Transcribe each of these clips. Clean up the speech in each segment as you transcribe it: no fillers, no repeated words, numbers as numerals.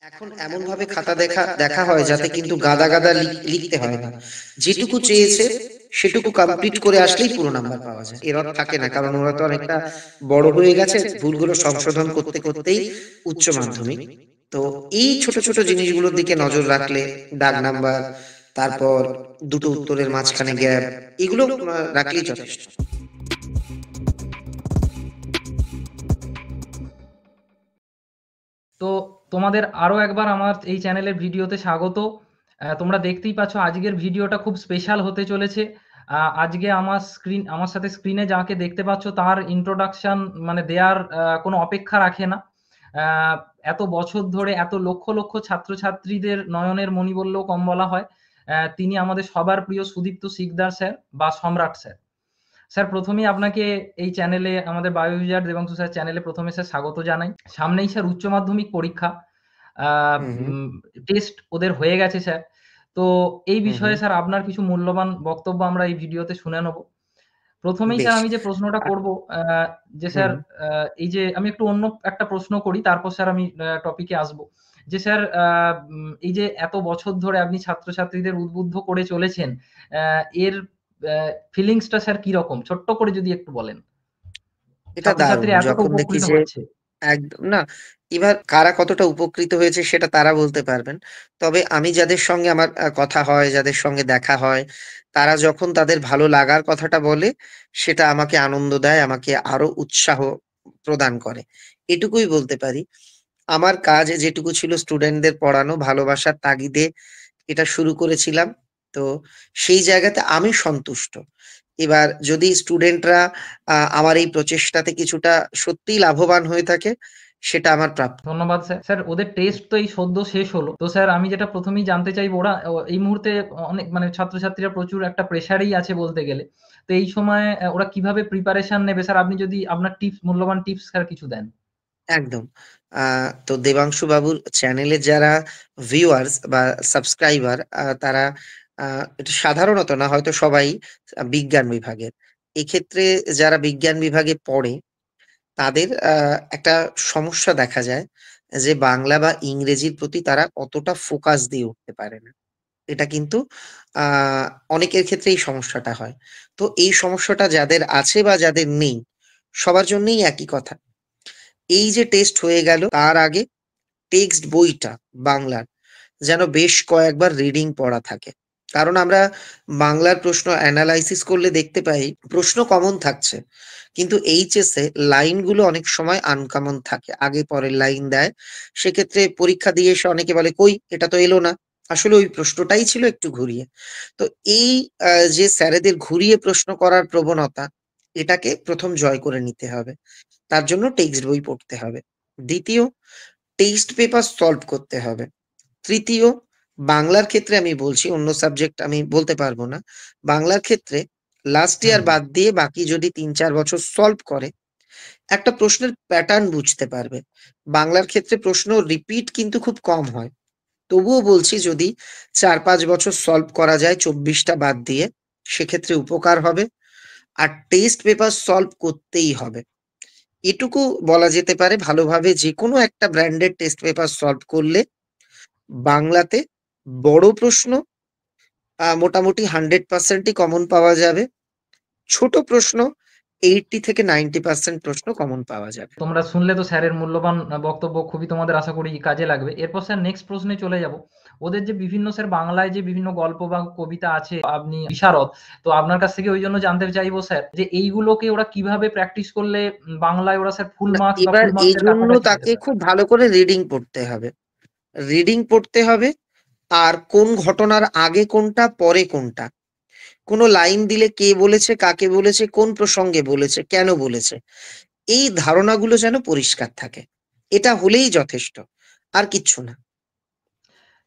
এখন এমন ভাবে খাতা দেখা দেখা হয় যাতে কিন্তু গাদা গাদা লিখতে হয় না। যেটুকু চেয়েছে সেটুকু কমপ্লিট করে আসলেই পুরো নাম্বার পাওয়া যায়। এরর থাকে না, কারণ ওরা তো অনেকটা বড় হয়ে গেছে, ভুলগুলো সংশোধন করতে করতেই উচ্চ মাধ্যমিক। তো এই ছোট ছোট জিনিসগুলোর দিকে নজর রাখলে, দাগ নাম্বার, তারপর দুটো উত্তরের মাঝখানে গ্যাপ, এগুলো রাখলেই যথেষ্ট। তো তোমাদের আরো একবার আমার এই চ্যানেলের ভিডিওতে স্বাগত। তোমরা দেখতেই পাচ্ছ আজকের ভিডিওটা খুব স্পেশাল হতে চলেছে। আজকে আমার সাথে স্ক্রিনে যাকে দেখতে পাচ্ছ তার ইন্ট্রোডাকশন মানে দেয়ার কোনো অপেক্ষা রাখে না। এত বছর ধরে এত লক্ষ লক্ষ ছাত্রছাত্রীদের নয়নের মণি বললেও কম বলা হয়। তিনি আমাদের সবার প্রিয় সুদীপ্ত শিকদার স্যার বা সম্রাট স্যার। স্যার প্রথমেই আপনাকে এই চ্যানেলে, আমাদের বায়োভিজার দেবাংশু স্যার চ্যানেলে প্রথমে স্যার স্বাগত জানাই। সামনেই স্যার উচ্চ মাধ্যমিক পরীক্ষা, হুম হুম টেস্ট ওদের হয়ে গেছে স্যার। তো এই হুম বিষয়ে হুম স্যার আপনার কিছু মূল্যবান বক্তব্য আমরা এই ভিডিওতে শুনে নেব। প্রথমেই বেশ। স্যার আমি যে প্রশ্নটা করব, যে স্যার হুম এই যে আমি একটু অন্য একটা প্রশ্ন করি, তারপর স্যার আমি টপিকে আসব। যে স্যার এই যে এত বছর ধরে আপনি ছাত্রছাত্রীদের উদ্বুদ্ধ করে চলেছেন, এর ফিলিংসটা স্যার কিরকম? ছোট্ট করে যদি একটু বলেন। এটা দারুণ, ছাত্রছাত্রীরা এতটা যখন দেখি উপকৃত যে হচ্ছে। একদম না, এবার কারা কতটা উপকৃত হয়েছে সেটা তারা বলতে পারবেন। তবে আমি যাদের সঙ্গে আমার কথা হয়, যাদের সঙ্গে দেখা হয়, তারা যখন তাদের ভালো লাগার কথাটা বলে, সেটা আমাকে আনন্দ দেয়, আমাকে আরো উৎসাহ প্রদান করে। এটুকুই বলতে পারি। আমার কাজ যেটুকু ছিল স্টুডেন্টদের পড়ানো, ভালোবাসার তাগিদে এটা শুরু করেছিলাম। তো সেই জায়গাতে আমি সন্তুষ্ট। এবার যদি স্টুডেন্টরা আমার এই প্রচেষ্টাতে কিছুটা সত্যিই লাভবান হয়ে থাকে, সেটা আমার প্রাপ্য। ধন্যবাদ স্যার। স্যার ওদের টেস্ট তো এই সদ্য শেষ হলো। তো স্যার আমি যেটা প্রথমেই জানতে চাইবো, ওরা এই মুহূর্তে অনেক মানে ছাত্রছাত্রীরা প্রচুর একটা প্রেশারেই আছে বলতে গেলে। তো এই সময় ওরা কিভাবে প্রিপারেশন নেবে স্যার, আপনি যদি আপনার টিপস, মূল্যবান টিপস স্যার কিছু দেন। একদম। আ তো দেবাংশু বাবুর চ্যানেলের যারা ভিউয়ার্স বা সাবস্ক্রাইবার, তারা আ এটা সাধারণত না, হয়তো সবাই বিজ্ঞান বিভাগের। এক্ষেত্রে যারা বিজ্ঞান বিভাগে পড়ে তাদের একটা সমস্যা দেখা যায় যে বাংলা বা ইংরেজির প্রতি তারা অতটা ফোকাস দিয়ে উঠতে পারে না। এটা কিন্তু আ অনেকের ক্ষেত্রে এই সমস্যাটা হয়। তো এই সমস্যাটা যাদের আছে বা যাদের নেই, সবার জন্যই একই কথা। এই যে টেস্ট হয়ে গেল, তার আগে টেক্সট বইটা বাংলার যেন বেশ কয়েকবার রিডিং পড়া থাকে। কারণ আমরা বাংলার প্রশ্ন এনালাইসিস করলে দেখতে পাই প্রশ্ন কমন থাকছে। কিন্তু এইচএসে লাইনগুলো অনেক সময় আনকমন থাকে। আগে পরের লাইন দেয়। সেক্ষেত্রে পরীক্ষা দিয়ে এসে অনেকে বলে, "কই এটা তো এলো না।" আসলে ওই প্রশ্নটাই ছিল একটু ঘুরিয়ে। তো এই যে স্যারেদের ঘুরিয়ে প্রশ্ন করার প্রবণতা, এটাকে ১ম জয় করে নিতে হবে। তার জন্য টেক্সট বই পড়তে হবে। ২য়, টেক্সট পেপার সলভ করতে হবে। ৩য়, বাংলার ক্ষেত্রে আমি বলছি, অন্য সাবজেক্ট আমি বলতে পারব না। বাংলার ক্ষেত্রে লাস্ট হুম, ইয়ার হুম। বাদ দিয়ে বাকি যদি ৩-৪ বছর সলভ করে, একটা প্রশ্নের প্যাটার্ন বুঝতে পারবে। বাংলার ক্ষেত্রে প্রশ্ন রিপিট কিন্তু খুব কম হয়। তবুও বলছি, যদি ৪-৫ বছর সলভ করা যায় ২৪ টা বাদ দিয়ে, সেক্ষেত্রে উপকার হবে। আর টেস্ট পেপার সলভ করতেই হবে। এটুকু বলা যেতে পারে, ভালোভাবে যেকোনো একটা ব্র্যান্ডের টেস্ট পেপার সলভ করলে বাংলাতে বড় প্রশ্ন মোটামুটি 100% ই কমন পাওয়া যাবে। ছোট প্রশ্ন 80 থেকে 90% প্রশ্ন কমন পাওয়া যাবে। তোমরা শুনলে তো স্যারের মূল্যবান বক্তব্য, খুবই তোমাদের আশা করি কাজে লাগবে। এরপর স্যার নেক্সট প্রশ্নে চলে যাব। ওদের যে বিভিন্ন স্যার বাংলায় যে বিভিন্ন গল্প বা কবিতা আছে, আপনি বিশারদ। তো আপনার কাছ থেকে ওই জন্য জানতে চাইবো স্যার, যে এইগুলোকে ওরা কিভাবে প্র্যাকটিস করলে বাংলায় ওরা স্যার ফুল না, মার্কস বা এবার ফুল মার্কস এর এজন্য কাছাকাছি পেতে তাকে পারে? খুব ভালো করে রিডিং পড়তে হবে। রিডিং পড়তে হবে, আর কোন ঘটনার আগে কোনটা, পরে কোনটা। কোন লাইন দিলে কে বলেছে, কাকে বলেছে, কোন প্রসঙ্গে বলেছে, কেন বলেছে। এই ধারণাগুলো যেন পরিষ্কার থাকে। এটা হলেই যথেষ্ট। আর কিচ্ছু না।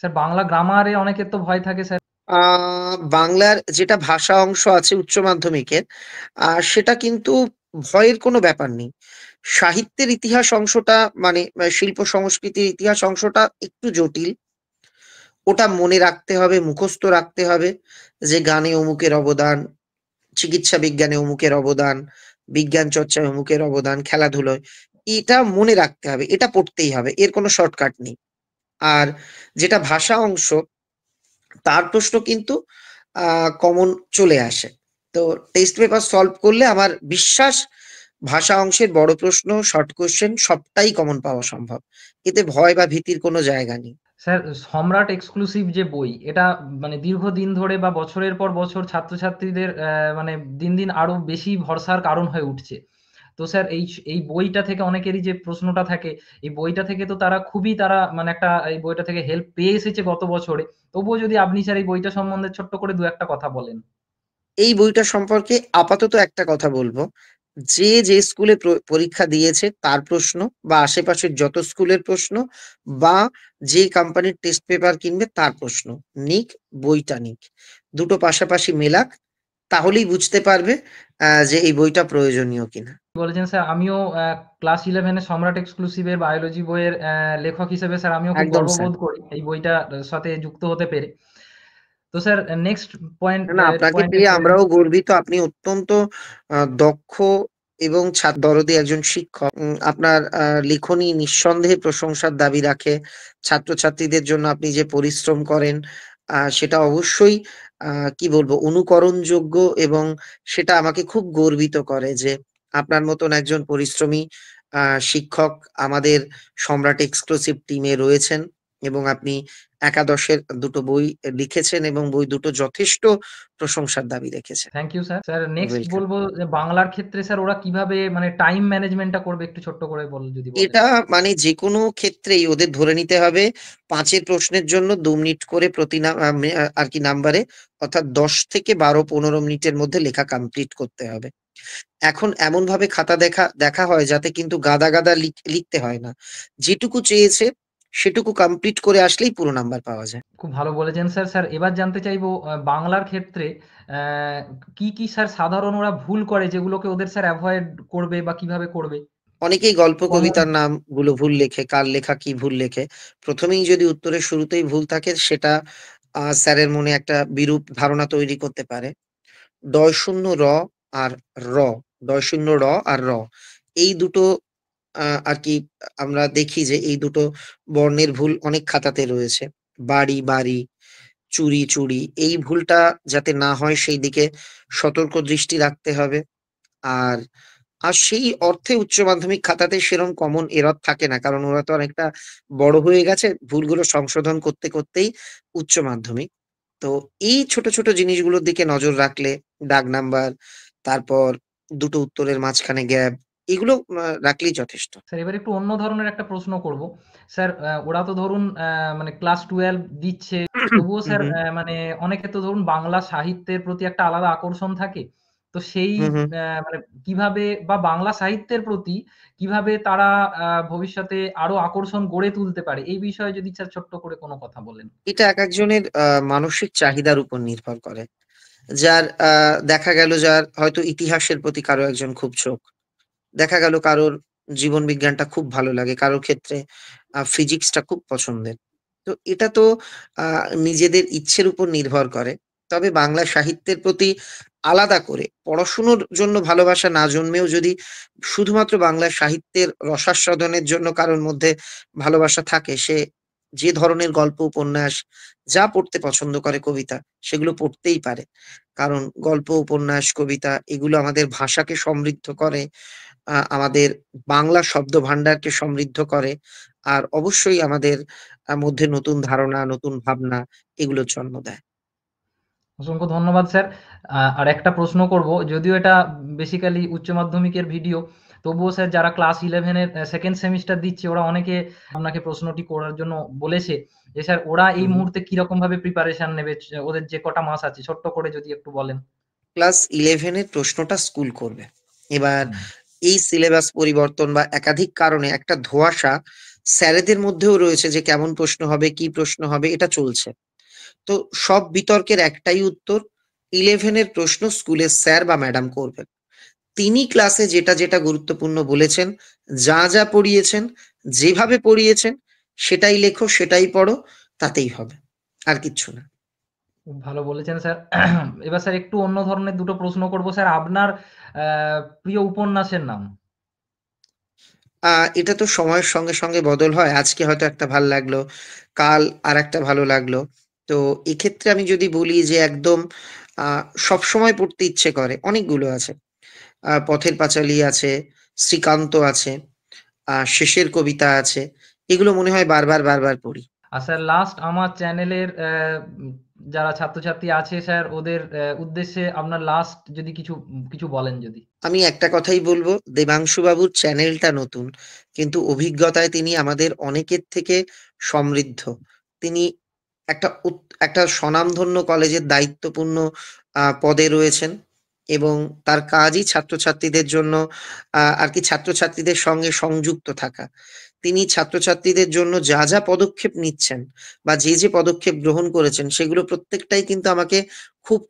স্যার বাংলা গ্রামারে অনেকের তো ভয় থাকে স্যার। আ বাংলার যেটা ভাষা অংশ আছে উচ্চ মাধ্যমিকের, সেটা কিন্তু ভয়ের কোনো ব্যাপার নেই। সাহিত্যের ইতিহাস অংশটা, মানে শিল্প সংস্কৃতির ইতিহাস অংশটা একটু জটিল। ওটা মনে রাখতে হবে, মুখস্থ রাখতে হবে যে গানে অমুকের অবদান, চিকিৎসা বিজ্ঞানে অমুকের অবদান, বিজ্ঞান চর্চায় অমুকের অবদান, খেলাধুলায়। এটা মনে রাখতে হবে। এটা পড়তেই হবে। এর কোনো শর্টকাট নেই। আর যেটা ভাষা অংশ, তার প্রশ্ন কিন্তু কমন চলে আসে। তো টেস্ট পেপার সলভ করলে আমার বিশ্বাস ভাষা অংশের বড় প্রশ্ন, শর্ট কোয়েশ্চেন সবটাই কমন পাওয়া সম্ভব। এতে ভয় বা ভীতির কোনো জায়গা নেই। স্যার সম্রাট এক্সক্লুসিভ যে বই, এটা মানে দীর্ঘদিন ধরে বা বছরের পর বছর ছাত্রছাত্রীদের মানে দিন, দিন আরো বেশি ভরসার কারণ হয়ে উঠছে। তো স্যার এই বইটা থেকে অনেকেরই যে প্রশ্নটা থাকে, এই বইটা থেকে তো তারা মানে একটা এই বইটা থেকে হেল্প পেয়ে এসেছে গত বছরে। তবুও যদি আপনি স্যার এই বইটা সম্বন্ধে ছোট্ট করে ২-১ টা কথা বলেন। এই বইটা সম্পর্কে আপাতত একটা কথা বলবো। যে স্কুলে পরীক্ষা দিয়েছে তার প্রশ্ন বা আশেপাশের যত স্কুলের প্রশ্ন বা যে কোম্পানির টেস্ট পেপার কিনবে তার প্রশ্ন নিক, বইটা নিক। দুটো পাশাপাশি মেলাক, তাহলেই বুঝতে পারবে যে এই বইটা প্রয়োজনীয় কিনা। বলেছেন স্যার, আমিও ক্লাস 11 এ সম্রাট এক্সক্লুসিভ এর বায়োলজি বইয়ের লেখক হিসেবে স্যার আমিও খুব একদম স্যার। গর্ববোধ করি এই বইটার সাথে যুক্ত হতে পেরে। তো স্যার নেক্সট পয়েন্ট না, আপনাকে পয়েন্টে পেয়ে চলে আমরাও গর্বিত। আপনি অত্যন্ত দক্ষ এবং দরদী একজন শিক্ষক। আপনার লিখনী নিঃসন্দেহে প্রশংসার দাবি রাখে। ছাত্রছাত্রীদের জন্য আপনি যে পরিশ্রম করেন, সেটা অবশ্যই কি বলবো অনুকরণযোগ্য এবং সেটা আমাকে খুব গর্বিত করে যে আপনার মতন একজন পরিশ্রমী আ শিক্ষক আমাদের সম্রাট এক্সক্লুসিভ টিমে রয়েছেন এবং আপনি একাদশের দুটো বই লিখেছেন এবং বই দুটো যথেষ্ট প্রশংসার দাবি রেখেছেন। Thank you sir. Sir next welcome. বলব যে বাংলার ক্ষেত্রে স্যার ওরা কিভাবে মানে টাইম ম্যানেজমেন্টটা করবে একটু ছোট্ট করে যদি বলেন? এটা মানে যেকোনো ক্ষেত্রেই ওদের ধরে নিতে হবে ৫ এর প্রশ্নের জন্য ২ মিনিট করে প্রতি না আ মে আরকি নাম্বারে, অর্থাৎ ১০ থেকে ১২-১৫ মিনিটের মধ্যে লেখা কমপ্লিট করতে হবে। এখন এমনভাবে খাতা দেখা দেখা হয় যাতে কিন্তু গাদা, গাদা লিখতে হয় না। যেটুকু চেয়েছে সেটুকু কমপ্লিট করে আসলেই পুরো নাম্বার পাওয়া যায়। খুব ভালো বলেছেন স্যার। স্যার এবার জানতে চাইবো বাংলার ক্ষেত্রে অ্যা কি স্যার সাধারণ ওরা ভুল করে যেগুলোকে ওদের স্যার এভয়েড করবে বা কিভাবে করবে? অনেকেই গল্প কমন কবিতার নামগুলো ভুল লেখে, কার লেখা কি ভুল লেখে। ১ম এই যদি উত্তরের শুরুতেই ভুল থাকে সেটা স্যারের মনে একটা বিরূপ ধারণা তৈরি করতে পারে। ডয়-শূন্য র আর র, ডয়-শূন্য র আর র। এই দুটো আরকি আমরা দেখি যে এই দুটো বর্ণের ভুল অনেক খাতাতে রয়েছে। বাড়ি, বাড়ি, চুরি, চুরি। এই ভুলটা যাতে না হয় সেই দিকে সতর্ক দৃষ্টি রাখতে হবে। আর সেই অর্থে উচ্চ মাধ্যমিক খাতাতে সেরম কমন এরর থাকে না। কারণ ওরা তো অনেকটা বড় হয়ে গেছে। ভুলগুলো সংশোধন করতে, করতেই উচ্চ মাধ্যমিক। তো এই ছোট, ছোট জিনিসগুলোর দিকে নজর রাখলে দাগ নাম্বার, তারপর দুটো উত্তরের মাঝখানে গ্যাপ এগুলো রাখলেই যথেষ্ট। স্যার এবার একটু অন্য ধরনের একটা প্রশ্ন করব। স্যার ওরা তো ধরুন মানে ক্লাস 12 দিচ্ছে, তবুও হু, স্যার হু, মানে অনেকের তো ধরুন বাংলা সাহিত্যের প্রতি একটা আলাদা আকর্ষণ থাকে। তো সেই হু, হু। মানে কিভাবে বা বাংলা সাহিত্যের প্রতি কিভাবে তারা ভবিষ্যতে আরো আকর্ষণ গড়ে তুলতে পারে? এই বিষয়ে যদি স্যার ছোট্ট করে কোনো কথা বলেন। এটা একেকজনের মানসিক চাহিদার উপর নির্ভর করে। যার দেখা গেল যার হয়তো ইতিহাসের প্রতি কারো একজন খুব ঝোঁক। দেখা গেল কারোর জীবন বিজ্ঞানটা খুব ভালো লাগে, কারোর ক্ষেত্রে ফিজিক্সটা খুব পছন্দের। তো এটা তো আ নিজেদের ইচ্ছের উপর নির্ভর করে। তবে বাংলা সাহিত্যের প্রতি আলাদা করে পড়াশুনোর জন্য ভালোবাসা না জন্মেও যদি শুধুমাত্র বাংলা সাহিত্যের রসাস্বাদনের জন্য কারোর মধ্যে ভালোবাসা থাকে, সে যে ধরনের গল্প, উপন্যাস যা পড়তে পছন্দ করে কবিতা, সেগুলো পড়তেই পারে। কারণ গল্প, উপন্যাস, কবিতা এগুলো আমাদের ভাষাকে সমৃদ্ধ করে। আমাদের বাংলা শব্দভান্ডারকে সমৃদ্ধ করে। আর অবশ্যই আমাদের মধ্যে নতুন ধারণা, নতুন ভাবনা এগুলোর জন্ম দেয়। অসংখ্য ধন্যবাদ স্যার। আরেকটা প্রশ্ন করব। যদিও এটা বেসিক্যালি উচ্চ মাধ্যমিকের ভিডিও। তবুও স্যার যারা ক্লাস 11 এর 2nd সেমিস্টার দিচ্ছে ওরা অনেকে আপনাকে প্রশ্নটি করার জন্য বলেছে যে, স্যার ওরা হু, এই হু। মুহূর্তে কিরকমভাবে প্রিপারেশন নেবে? ওদের যে কটা মাস আছে ছোট্ট করে যদি একটু বলেন। ক্লাস 11 এর প্রশ্নটা স্কুল করবে। এবার হুম। এই সিলেবাস পরিবর্তন বা একাধিক কারণে একটা ধোঁয়াশা স্যারেদের মধ্যেও রয়েছে যে কেমন প্রশ্ন হবে, কি প্রশ্ন হবে এটা চলছে। তো সব বিতর্কের একটাই উত্তর, 11 এর প্রশ্ন স্কুলের স্যার বা ম্যাডাম করবেন। তিনি ক্লাসে যেটা, যেটা গুরুত্বপূর্ণ বলেছেন, যা পড়িয়েছেন, যেভাবে পড়িয়েছেন সেটাই লেখো, সেটাই পড়ো, তাতেই হবে। আর কিচ্ছু না। খুব ভালো বলেছেন স্যার। এবার স্যার একটু অন্য ধরনের ২ টো প্রশ্ন করব। স্যার আপনার প্রিয় উপন্যাসের নাম? এটা তো সময়ের সঙ্গে, সঙ্গে বদল হয়। আজকে হয়তো একটা ভাল লাগলো, কাল আরেকটা ভালো লাগলো। তো এক্ষেত্রে আমি যদি বলি যে একদম আ সবসময় পড়তে ইচ্ছে করে, অনেকগুলো আছে। পথের পাঁচালী আছে, শ্রীকান্ত আছে, শেষের কবিতা আছে। এগুলো মনে হয় বারবার, বারবার পড়ি। আর স্যার লাস্ট আমার চ্যানেলের যারা ছাত্রছাত্রী আছে স্যার ওদের উদ্দেশ্যে আপনার লাস্ট যদি কিছু বলেন যদি? আমি একটা কথাই বলব, দেবাংশু বাবুর চ্যানেলটা নতুন। কিন্তু অভিজ্ঞতায় তিনি আমাদের অনেকের থেকে সমৃদ্ধ। তিনি একটা স্বনামধন্য কলেজের দায়িত্বপূর্ণ পদে রয়েছেন এবং তার কাজই ছাত্রছাত্রীদের জন্য আরকি ছাত্রছাত্রীদের সঙ্গে সংযুক্ত থাকা। তিনি ছাত্রছাত্রীদের জন্য যা পদক্ষেপ নিচ্ছেন বা যে পদক্ষেপ গ্রহণ করেছেন সেগুলো প্রত্যেকটাই কিন্তু আমাকে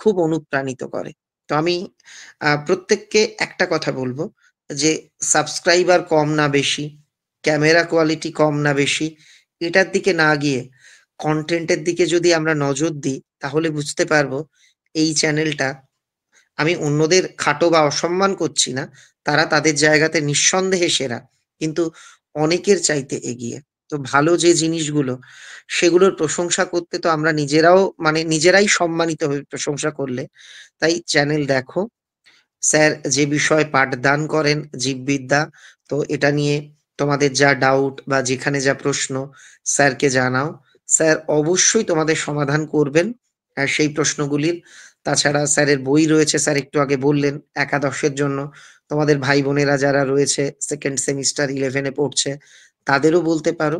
খুব অনুপ্রাণিত করে। তো আমি প্রত্যেককে একটা কথা বলব যে সাবস্ক্রাইবার কম না বেশি, ক্যামেরা কোয়ালিটি কম না বেশি, এটার দিকে না গিয়ে কনটেন্ট এর দিকে যদি আমরা নজর দিই তাহলে বুঝতে পারবো এই চ্যানেলটা আমি অন্যদের খাটো বা অসম্মান করছি না। তারা তাদের জায়গাতে নিঃসন্দেহে সেরা। কিন্তু অনেকের চাইতে এগিয়ে। তো ভালো যে জিনিসগুলো সেগুলোর প্রশংসা করতে তো আমরা নিজেরাও মানে নিজেরাই সম্মানিত হই প্রশংসা করলে। তাই চ্যানেল দেখো। স্যার যে বিষয়ে পাঠদান করেন জীববিদ্যা, তো এটা নিয়ে তোমাদের যা ডাউট বা যেখানে যা প্রশ্ন স্যারকে জানাও। স্যার অবশ্যই তোমাদের সমাধান করবেন সেই প্রশ্নগুলির। তাছাড়া স্যারের বই রয়েছে, স্যার একটু আগে বললেন একাদশের জন্য তোমাদের ভাই-বোনেরা যারা রয়েছে 2nd সেমিস্টার 11 এ পড়ছে, তাদেরও বলতে পারো।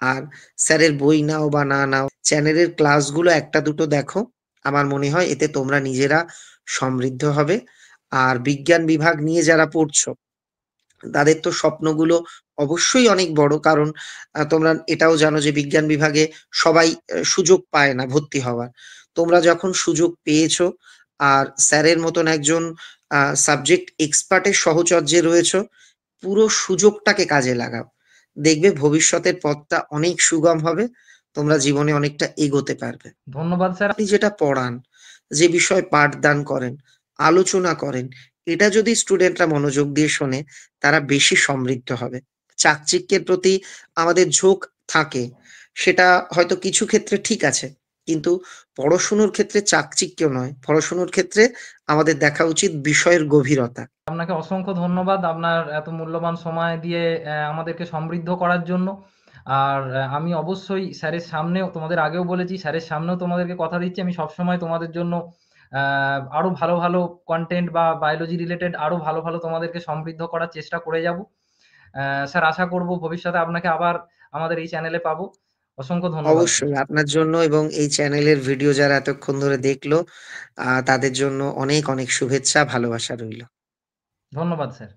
আর স্যারের বই নাও বা না নাও, চ্যানেলের ক্লাসগুলো ১ টা ২ টো দেখো। আমার মনে হয় এতে তোমরা নিজেরা সমৃদ্ধ হবে। আর বিজ্ঞান বিভাগ নিয়ে যারা পড়ছো, তাদের তো স্বপ্নগুলো অবশ্যই অনেক বড়। কারণ তোমরা এটাও জানো যে বিজ্ঞান বিভাগে সবাই সুযোগ পায় না ভর্তি হওয়ার। তোমরা যখন সুযোগ পেয়েছো আর স্যারের মতন একজন সাবজেক্ট এক্সপার্ট এর সাহচর্যে রয়েছো, পুরো সুযোগটাকে কাজে লাগাও। দেখবে ভবিষ্যতের পথটা অনেক সুগম হবে। তোমরা জীবনে অনেকটা এগোতে পারবে। ধন্যবাদ স্যার। আপনি যেটা পড়ান, যে বিষয়ে পাঠদান করেন, আলোচনা করেন, এটা যদি স্টুডেন্টরা মনোযোগ দিয়ে শোনে, তারা বেশি সমৃদ্ধ হবে। চাকচিক্যের প্রতি আমাদের ঝোঁক থাকে। সেটা হয়তো কিছু ক্ষেত্রে ঠিক আছে। কিন্তু পড়াশুনোর ক্ষেত্রে চাকচিক্য নয়। পড়াশুনোর ক্ষেত্রে আমাদের দেখা উচিত বিষয়ের গভীরতা। আপনাকে অসংখ্য ধন্যবাদ আপনার এত মূল্যবান সময় দিয়ে আমাদেরকে সমৃদ্ধ করার জন্য। আর আমি অবশ্যই স্যারের সামনেও তোমাদের আগেও বলেছি, স্যারের সামনেও তোমাদেরকে কথা দিচ্ছি আমি সবসময় তোমাদের জন্য আ আরো ভালো কনটেন্ট বা বায়োলজি রিলেটেড আরো ভালো তোমাদেরকে সমৃদ্ধ করার চেষ্টা করে যাবো। স্যার আশা করব ভবিষ্যতে আপনাকে আবার আমাদের এই চ্যানেলে পাবো। অসংখ্য ধন্যবাদ স্যার। অবশ্যই আপনার জন্য এবং এই চ্যানেলের ভিডিও যারা এতক্ষণ ধরে দেখলো, তাদের জন্য অনেক শুভেচ্ছা, ভালোবাসা রইল। ধন্যবাদ স্যার।